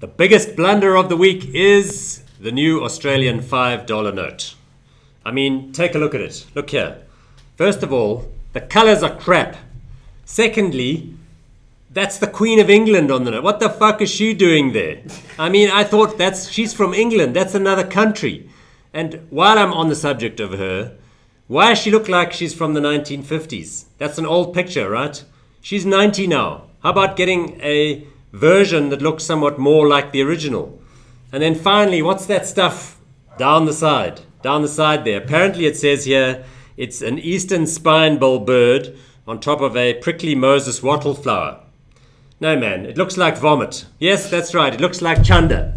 The biggest blunder of the week is the new Australian $5 note. I mean, take a look at it. Look here. First of all, the colours are crap. Secondly, that's the Queen of England on the note. What the fuck is she doing there? I mean, I thought she's from England. That's another country. And while I'm on the subject of her, why does she look like she's from the 1950s? That's an old picture, right? She's 90 now. How about getting a version that looks somewhat more like the original? And then finally, what's that stuff down the side? Down the side there. Apparently it says here, it's an eastern spine-bill bird on top of a prickly Moses wattle flower. No, man, it looks like vomit. Yes, that's right, it looks like Chanda.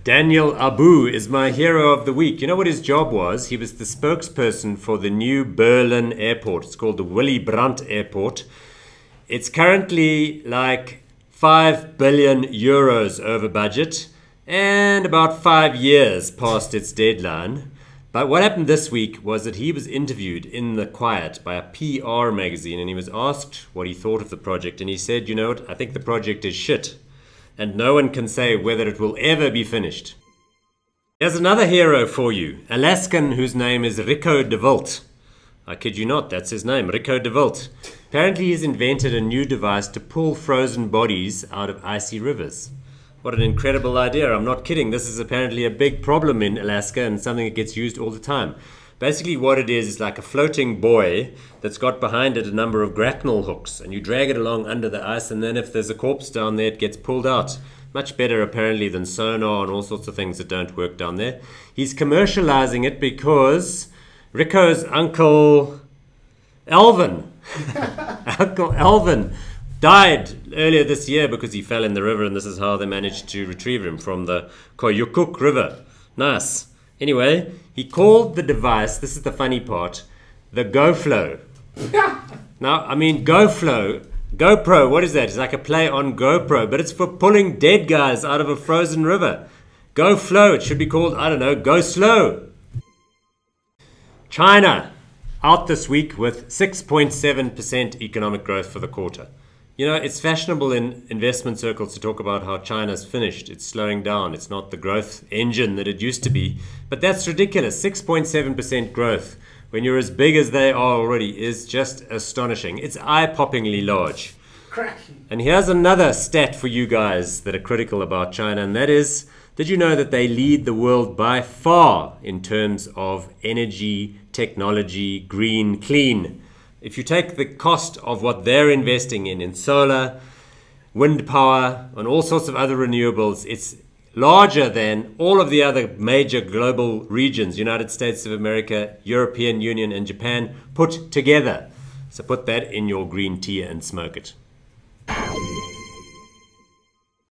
Daniel Abu is my hero of the week. You know what his job was? He was the spokesperson for the new Berlin airport. It's called the Willy Brandt Airport. It's currently like 5 billion euros over budget and about 5 years past its deadline. But what happened this week was that he was interviewed in the quiet by a PR magazine, and he was asked what he thought of the project, and he said, you know what, I think the project is shit and no one can say whether it will ever be finished. Here's another hero for you, Alaskan whose name is Rico de Wilt. I kid you not, that's his name, Rico de Wilt. Apparently he's invented a new device to pull frozen bodies out of icy rivers. What an incredible idea, I'm not kidding. This is apparently a big problem in Alaska and something that gets used all the time. Basically what it is like a floating buoy that's got behind it a number of grapnel hooks, and you drag it along under the ice, and then if there's a corpse down there it gets pulled out. Much better apparently than sonar and all sorts of things that don't work down there. He's commercializing it because Rico's uncle Alvin Uncle Alvin died earlier this year because he fell in the river, and this is how they managed to retrieve him from the Koyukuk River. Nice. Anyway, he called the device, this is the funny part, the GoFlow. Now, I mean, GoFlow, GoPro, what is that? It's like a play on GoPro, but it's for pulling dead guys out of a frozen river. GoFlow, it should be called, I don't know, Go Slow. China, out this week with 6.7% economic growth for the quarter. You know, it's fashionable in investment circles to talk about how China's finished. It's slowing down. It's not the growth engine that it used to be. But that's ridiculous. 6.7% growth when you're as big as they are already is just astonishing. It's eye-poppingly large. Cracking. And here's another stat for you guys that are critical about China, and that is, did you know that they lead the world by far in terms of energy, technology, green, clean? If you take the cost of what they're investing in solar, wind power, and all sorts of other renewables, it's larger than all of the other major global regions, United States of America, European Union, and Japan put together. So put that in your green tea and smoke it.